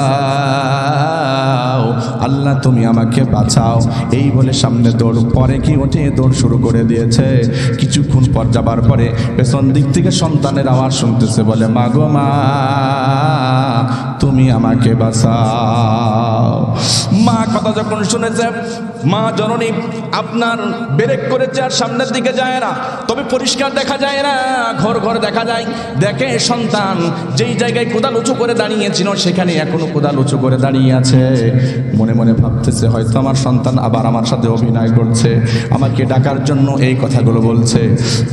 আল্লাহ তুমি আমাকে বাঁচাও, এই বলে সামনে দৌড়, পরে কি ওঠে দৌড় শুরু করে দিয়েছে। কিছুক্ষণ পর যাবার পরে পেছন দিক থেকে সন্তানের আওয়াজ শুনতেছে, বলে মা গো গো মা তুমি আমাকে বাঁচাও। মা কথা যখন শুনেছে, মা জননী আপনার ব্রেক করেছে আর সামনের দিকে যায় না, তবে পরিষ্কার দেখা যায় না, ঘর ঘর দেখা যায়। দেখে সন্তান যেই জায়গায় কোদাল উঁচু করে দাঁড়িয়েছিল সেখানে এখনো কোদাল উঁচু করে দাঁড়িয়ে আছে। মনে মনে ভাবতেছে হয়তো আমার সন্তান আবার আমার সাথে অভিনয় করছে, আমাকে ডাকার জন্য এই কথাগুলো বলছে।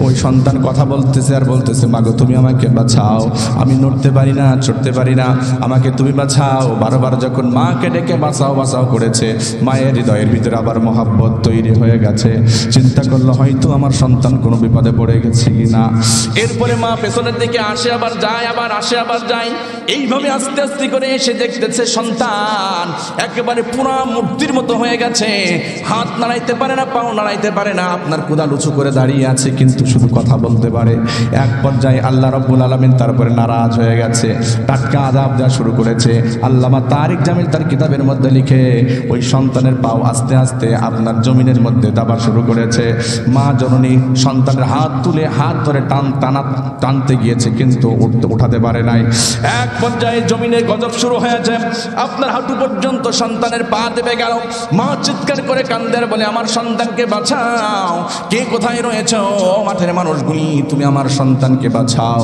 ওই সন্তান কথা বলতেছে আর বলতেছে, মাগো তুমি আমাকে বাঁচাও, আমি নড়তে পারি না, চড়তে পারি না, আমাকে তুমি বাঁচাও। বারবার যখন মাকে ডেকে বাঁচাও বাঁচাও করেছে, মায়ের হৃদয়ের ভিতরে আবার মহাব্বত তৈরি হয়ে গেছে। চিন্তা করলো হয়তো আমার সন্তান কোনো বিপদে পড়ে গেছে কিনা। এরপরে মা পেছনের দিকে আসে আবার যায়, আবার আসে আবার যায়। এইভাবে আস্তে আস্তে করে এসে দেখতেছে সন্তান একেবারে পুরা মূর্তির মতো হয়ে গেছে, হাত নাড়াইতে পারে না, পাও নাড়াইতে পারে না, আপনার কোদাল উঁচু করে দাঁড়িয়ে আছে কিন্তু শুধু কথা বলতে পারে। এক পর্যায়ে আল্লাহ রাব্বুল আলামিন তারপরে নারাজ হয়ে গেছে, টাটকা আযাব দেওয়া শুরু করেছে। আল্লামা তারিক জামিল তার কিতাবের মধ্যে লিখে ওই সন্তানের পাও আস্তে আস্তে আপনার জমিনের মধ্যে দাবা শুরু করেছে। মা জননী সন্তানের হাত তুলে হাত ধরে টানতে গিয়েছে কিন্তু উঠাতে পারে নাই। এক পর্যায়ে জমিনের গজব শুরু হয়েছে, আপনার হাঁটু পর্যন্ত সন্তানের পা দেবে গেল। মা চিৎকার করে কান্দের বলে, আমার সন্তানকে বাঁচাও, কে কোথায় রয়েছে ও মাঠের মানুষগুলি, তুমি আমার সন্তানকে বাঁচাও।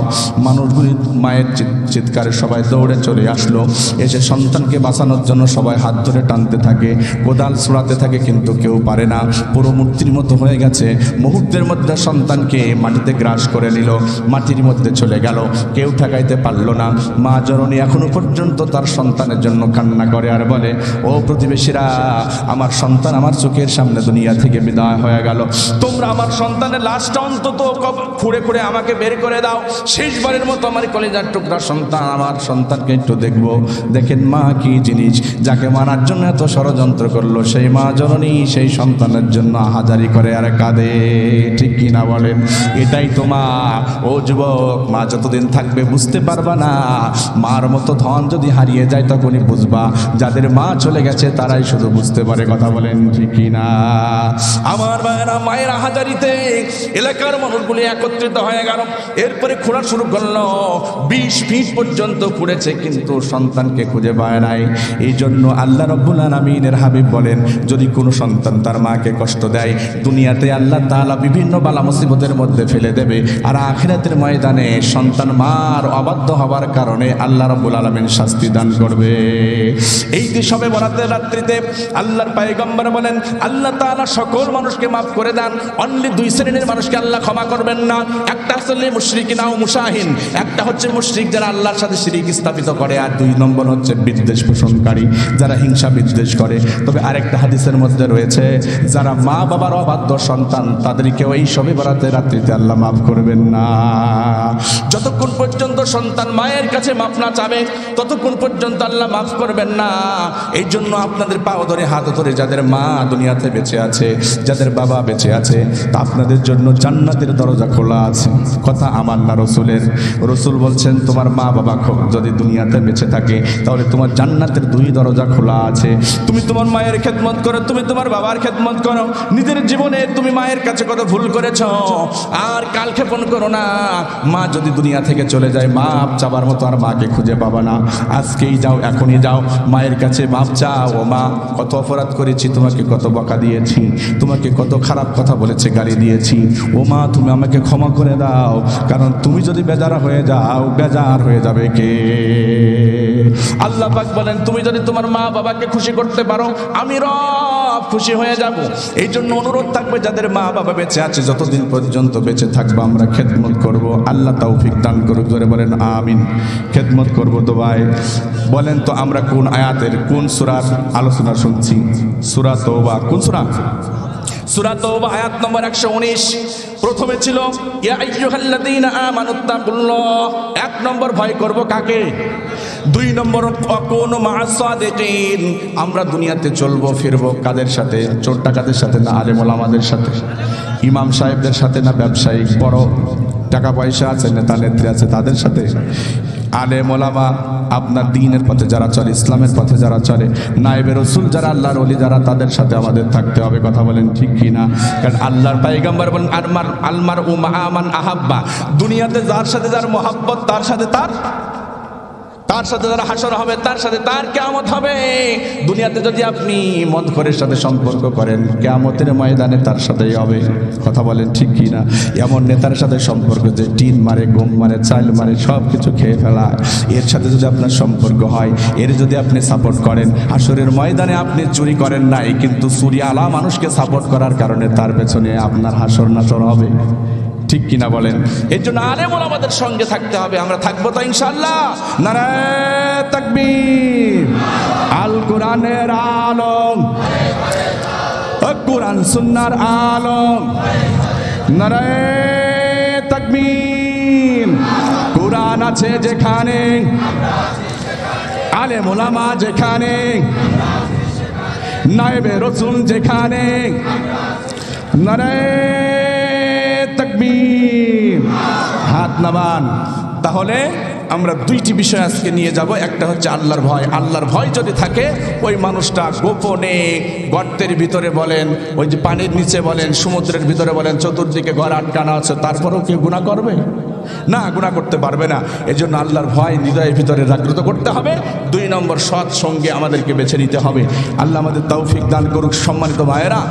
মানুষগুলি মায়ের চিৎকারে সবাই দৌড়ে চলে আসলো, এসে সন্তানকে বাঁচানোর জন্য সবাই হাত ধরে টানতে থাকে, কোদাল ছোড়াতে থাকে কিন্তু কেউ পারে না, পুরো মূর্তির মতো হয়ে গেছে। মুহূর্তের মধ্যে সন্তানকে মাটিতে গ্রাস করে নিল, মাটির মধ্যে চলে গেল, কেউ ঠেকাইতে পারল না। মা জননী এখনো পর্যন্ত তার সন্তানের জন্য কান্না করে আর বলে, ও প্রতিবেশীরা, আমার সন্তান আমার চোখের সামনে দুনিয়া থেকে বিদায় হয়ে গেল, তোমরা আমার সন্তানের লাশটা অন্তত খুঁড়ে খুঁড়ে আমাকে বের করে দাও, শেষবারের মতো আমার কলেজার টুকরা সন্তান, আমার সন্তানকে একটু দেখবো। দেখেন মা কি জিনিস, যাকে মারার জন্য এত ষড়যন্ত্র করলো সেই মা জননী সেই সন্তানের জন্য আহাজারি করে আর কাঁদে, ঠিক কি না বলেন? এটাই তো মা। ও যুবক, মা যতদিন থাকবে বুঝতে পারবা না, মার মতো ধন যদি হারিয়ে যায় তখনই বুঝবা। যাদের মা চলে গেছে তারাই শুধু বুঝতে পারে, কথা বলেন ঠিক কি না? আমার ভাইয়েরা, মায়ের আহাজারিতে এলাকার মানুষগুলি একত্রিত হয়ে গেল। এরপরে খোঁড়া শুরু করলো, 20 ফিট পর্যন্ত খুঁড়েছে কিন্তু সন্তানকে খুঁজে পায় নাই। এই জন্য আল্লাহ রাব্বুল আলামিনের হাবিব বলেন, যদি কোনো সন্তান তার মাকে কষ্ট দেয়, দুনিয়াতে আল্লাহ তাআলা বিভিন্ন বালা মুসিবতের মধ্যে ফেলে দেবে, আর আখিরাতের ময়দানে সন্তান মার অবাধ্য হবার কারণে আল্লাহ রাব্বুল আলামিন শাস্তি দান করবে। এই যে সবে বরাতের রাত্রিতে আল্লাহর পয়গম্বর বলেন, আল্লাহ তাআলা সকল মানুষকে মাফ করে দেন, অনলি 2 শ্রেণীর মানুষকে আল্লাহ ক্ষমা করবেন না। একটা হচ্ছে মুশরিকিন ও মুশাহিন, একটা হচ্ছে মুশরিক যারা আল্লাহর সাথে শিরিক স্থাপিত করে, আর 2 নম্বর হচ্ছে বিদ্বেষ পোষণকারী যারা হিংসা বিদ্বেষ করে। তবে আরেকটা হাদিসের মধ্যে রয়েছে, যারা মা বাবার অবাধ্য সন্তান তাদেরকেও এই সবে বরাতের রাত্রিতে আল্লাহ মাফ করবেন না। যতক্ষণ পর্যন্ত সন্তান মায়ের কাছে মাফ না চাবে ততক্ষণ পর্যন্ত আল্লাহ মাফ করবেন না। এই জন্য আপনাদের পা ধরে হাত ধরে যাদের মা দুনিয়াতে বেঁচে আছে, যাদের বাবা বেঁচে আছে, তা আপনাদের জন্য জান্নাতের দরজা খোলা আছে। কথা আমার না রসুলের। রসুল বলছেন, তোমার মা বাবা যদি দুনিয়াতে বেঁচে থাকে তাহলে তোমার জান্নাতের 2 দরজা খোলা আছে। তুমি তোমার মায়ের খেদমত করো, তুমি তোমার বাবার খেদমত করো। নিজের জীবনে তুমি মায়ের কাছে কত ভুল করেছ, আর কাল ক্ষেপণ করো না। মা যদি দুনিয়া থেকে চলে যায়, মাপ চাবার মতো আর মাকে খুঁজে পাবা না। আজকেই যাও, এখনই যাও মায়ের কাছে মাপ চাও। ও মা, কত অপরাধ করেছি, তোমাকে কত বকা দিয়েছি, তোমাকে কত খারাপ কথা বলেছে, গালি দিয়েছি। ও মা, তুমি আমাকে ক্ষমা করে দাও, কারণ তুমি যদি বেজার হয়ে যাও, বেজার হয়ে যাবে কে? আল্লাহ পাক বলেন, তুমি যদি তোমার মা বাবাকে খুশি করতে পারো, আমি রব খুশি হয়ে যাব। এই জন্য অনুরোধ থাকবে, যাদের মা বাবা বেঁচে আছে, যতদিন পর্যন্ত বেঁচে থাকবো আমরা খেদমত করব। আল্লাহ তৌফিক দান করুক, জোরে বলেন আমিন। খেদমত করবো তো ভাই। বলেন তো আমরা কোন আয়াতের কোন সূরার আলোচনা শুনছি? সূরা তওবা। কোন সূরা? সূরা তওবা আয়াত নম্বর 119। প্রথমে ছিল ইয়া আইয়ুহাল্লাযীনা আমানুত্তাকুল্লাহ, 1 নম্বর ভয় করব কাকে? 2 নম্বর ওয়াকুনু মা'আস সাদিকিন, আমরা দুনিয়াতে চলবো ফিরবো কাদের সাথে? চোর ডাকাতের সাথে না আলেম ওলামাদের সাথে? ইমাম সাহেবদের সাথে না ব্যবসায়িক বড় টাকা পয়সা আছে নেতা নেত্রী আছে তাদের সাথে? আলেম ওলামা, আপনার দ্বীনের পথে যারা চলে, ইসলামের পথে যারা চলে, নায়েবে রাসূল যারা, আল্লাহর ওলি যারা, তাদের সাথে আমাদের থাকতে হবে। কথা বলেন ঠিক কি না? কারণ আল্লাহর পয়গম্বর বলেন আলমার উ মাআমান আহাব্বা, দুনিয়াতে যার সাথে যার মহব্বত, তার সাথে যারা হাসর হবে, তার সাথে তার কিয়ামত হবে। দুনিয়াতে যদি আপনি মদখোরের সাথে সম্পর্ক করেন, কিয়ামতের ময়দানে তার সাথেই হবে। কথা বলেন ঠিক কি না? এমন নেতার সাথে সম্পর্ক যে টিন মারে, গম মারে, চাল মারে, সব কিছু খেয়ে ফেলায়, এর সাথে যদি আপনার সম্পর্ক হয়, এর যদি আপনি সাপোর্ট করেন, হাসরের ময়দানে আপনি চুরি করেন নাই, কিন্তু চুরি আলা মানুষকে সাপোর্ট করার কারণে তার পেছনে আপনার হাসর নাসর হবে। ঠিক কিনা বলেন? এর জন্য আলেম ওলামাদের সঙ্গে থাকতে হবে। আমরা থাকবো তো ইনশাআল্লাহ। নারায়ে তাকবীর। আল কোরআনের আলম, কোরআন সুন্নাহর আলম, নারায়ে তাকবীর। কোরআন আছে যেখানে, আলেম ওলামা যেখানে, নায়েবে রাসূল যেখানে, নারায়ে তাকবীর। হাত নামান। তাহলে আমরা দুইটি বিষয় আজকে নিয়ে যাব। একটা হচ্ছে আল্লাহর ভয়। আল্লাহর ভয় যদি থাকে, ওই মানুষটা গোপনে গর্তের ভিতরে বলেন, ওই যে পানির নিচে বলেন, সমুদ্রের ভিতরে বলেন, চতুর্দিকে ঘর আটকানো আছে, তারপরেও কেউ গুনাহ করবে না? গুনাহ করতে পারবে না। এজন্য আল্লাহর ভয় হৃদয়ের ভিতরে জাগ্রত করতে হবে। 2 নম্বর, সৎ সঙ্গে আমাদেরকে বেছে নিতে হবে। আল্লাহ আমাদের তৌফিক দান করুক। সম্মানিত ভাইয়েরা,